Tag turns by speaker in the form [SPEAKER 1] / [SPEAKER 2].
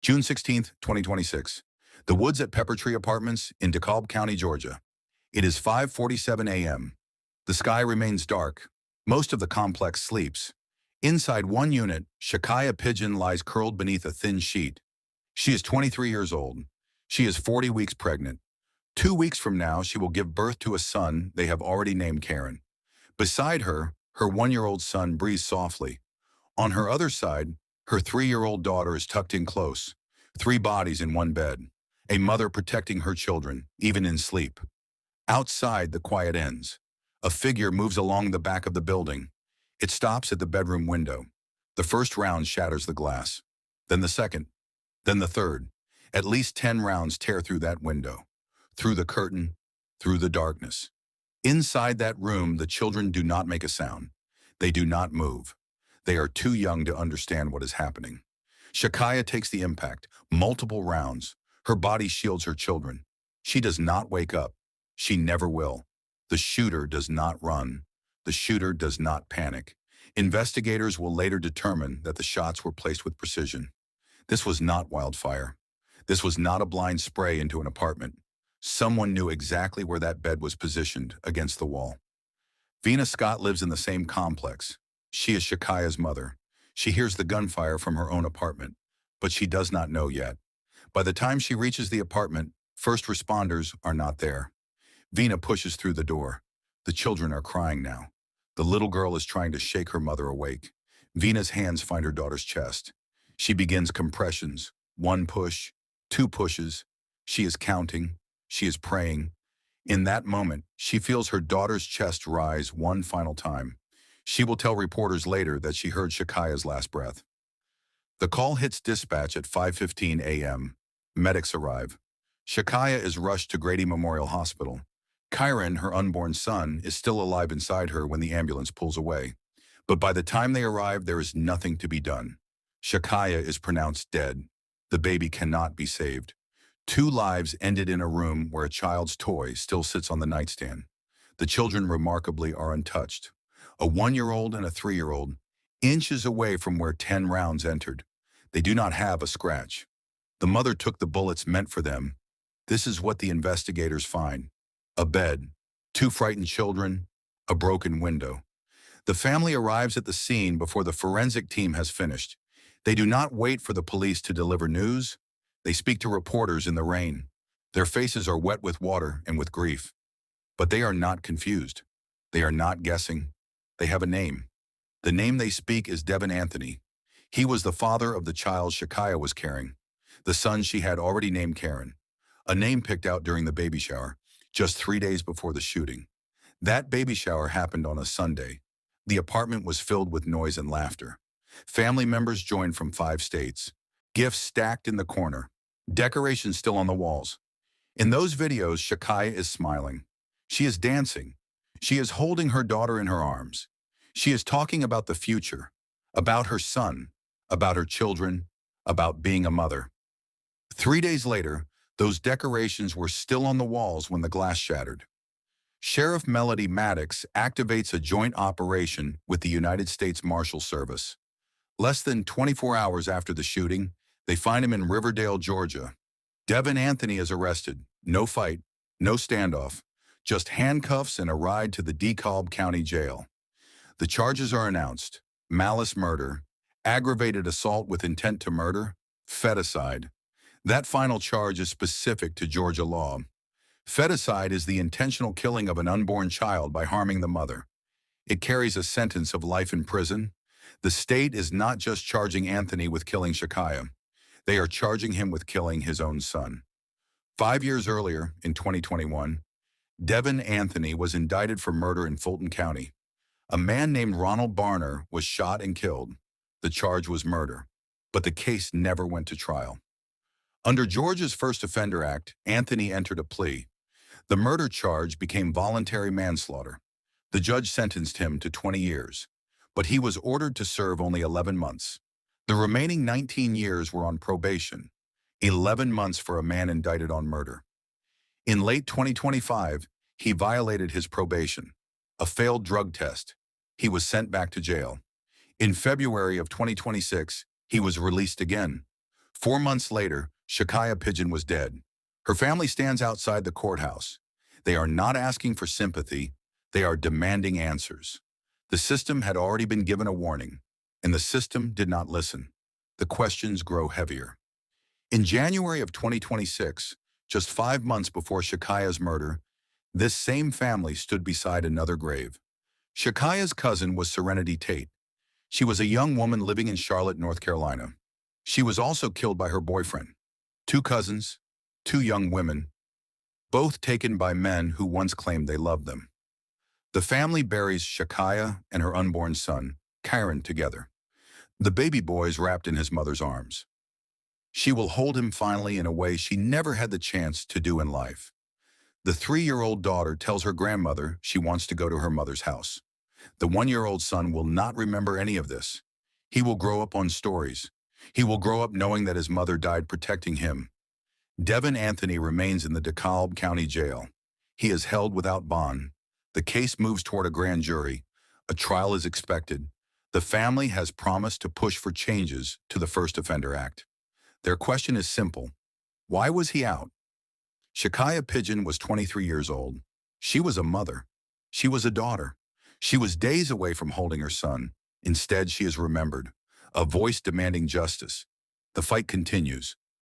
[SPEAKER 1] June 16th, 2026. The woods at Pepper Tree Apartments in DeKalb County, Georgia. It is 5:47 a.m. The sky remains dark. Most of the complex sleeps. Inside one unit, Shakaya Pigeon lies curled beneath a thin sheet. She is 23 years old. She is 40 weeks pregnant. 2 weeks from now, she will give birth to a son they have already named Kairen. Beside her, her 1-year-old son breathes softly. On her other side, her 3-year-old daughter is tucked in close. 3 bodies in one bed. A mother protecting her children, even in sleep. Outside, the quiet ends. A figure moves along the back of the building. It stops at the bedroom window. The first round shatters the glass. Then the second. Then the third. At least 10 rounds tear through that window. Through the curtain. Through the darkness. Inside that room, the children do not make a sound. They do not move. They are too young to understand what is happening. Shakaya takes the impact, multiple rounds. Her body shields her children. She does not wake up. She never will. The shooter does not run. The shooter does not panic. Investigators will later determine that the shots were placed with precision. This was not wildfire. This was not a blind spray into an apartment. Someone knew exactly where that bed was positioned against the wall. Vina Scott lives in the same complex. She is Shakaya's mother. She hears the gunfire from her own apartment, but she does not know yet. By the time she reaches the apartment, first responders are not there. Vina pushes through the door. The children are crying now. The little girl is trying to shake her mother awake. Vina's hands find her daughter's chest. She begins compressions. 1 push, 2 pushes. She is counting. She is praying. In that moment, she feels her daughter's chest rise one final time. She will tell reporters later that she heard Shakaya's last breath. The call hits dispatch at 5:15 a.m. Medics arrive. Shakaya is rushed to Grady Memorial Hospital. Kairen, her unborn son, is still alive inside her when the ambulance pulls away. But by the time they arrive, there is nothing to be done. Shakaya is pronounced dead. The baby cannot be saved. 2 lives ended in a room where a child's toy still sits on the nightstand. The children remarkably are untouched. A 1-year-old and a 3-year-old, inches away from where 10 rounds entered. They do not have a scratch. The mother took the bullets meant for them. This is what the investigators find. A bed, 2 frightened children, a broken window. The family arrives at the scene before the forensic team has finished. They do not wait for the police to deliver news. They speak to reporters in the rain. Their faces are wet with water and with grief. But they are not confused. They are not guessing. They have a name. The name they speak is Devin Anthony. He was the father of the child Shakaya was carrying, the son she had already named Kairen, a name picked out during the baby shower, just 3 days before the shooting. That baby shower happened on a Sunday. The apartment was filled with noise and laughter. Family members joined from 5 states. Gifts stacked in the corner. Decorations still on the walls. In those videos, Shakaya is smiling. She is dancing. She is holding her daughter in her arms. She is talking about the future, about her son, about her children, about being a mother. 3 days later, those decorations were still on the walls when the glass shattered. Sheriff Melody Maddox activates a joint operation with the United States Marshal Service. Less than 24 hours after the shooting, they find him in Riverdale, Georgia. Devin Anthony is arrested. No fight, no standoff, just handcuffs and a ride to the DeKalb County Jail. The charges are announced: malice murder, aggravated assault with intent to murder, feticide. That final charge is specific to Georgia law. Feticide is the intentional killing of an unborn child by harming the mother. It carries a sentence of life in prison. The state is not just charging Anthony with killing Shakaya. They are charging him with killing his own son. 5 years earlier, in 2021, Devin Anthony was indicted for murder in Fulton County. A man named Ronald Barner was shot and killed. The charge was murder, but the case never went to trial. Under Georgia's First Offender Act, Anthony entered a plea. The murder charge became voluntary manslaughter. The judge sentenced him to 20 years, but he was ordered to serve only 11 months. The remaining 19 years were on probation, 11 months for a man indicted on murder. In late 2025, he violated his probation, a failed drug test. He was sent back to jail. In February of 2026, he was released again. 4 months later, Shakaya Pigeon was dead. Her family stands outside the courthouse. They are not asking for sympathy. They are demanding answers. The system had already been given a warning, and the system did not listen. The questions grow heavier. In January of 2026, just 5 months before Shakaya's murder, this same family stood beside another grave. Shakaya's cousin was Serenity Tate. She was a young woman living in Charlotte, North Carolina. She was also killed by her boyfriend. Two cousins, two young women, both taken by men who once claimed they loved them. The family buries Shakaya and her unborn son, Kairen, together. The baby boy is wrapped in his mother's arms. She will hold him finally in a way she never had the chance to do in life. The 3-year-old daughter tells her grandmother she wants to go to her mother's house. The 1-year-old son will not remember any of this. He will grow up on stories. He will grow up knowing that his mother died protecting him. Devin Anthony remains in the DeKalb County Jail. He is held without bond. The case moves toward a grand jury. A trial is expected. The family has promised to push for changes to the First Offender Act. Their question is simple. Why was he out? Shakaya Pigeon was 23 years old. She was a mother. She was a daughter. She was days away from holding her son. Instead, she is remembered, a voice demanding justice. The fight continues.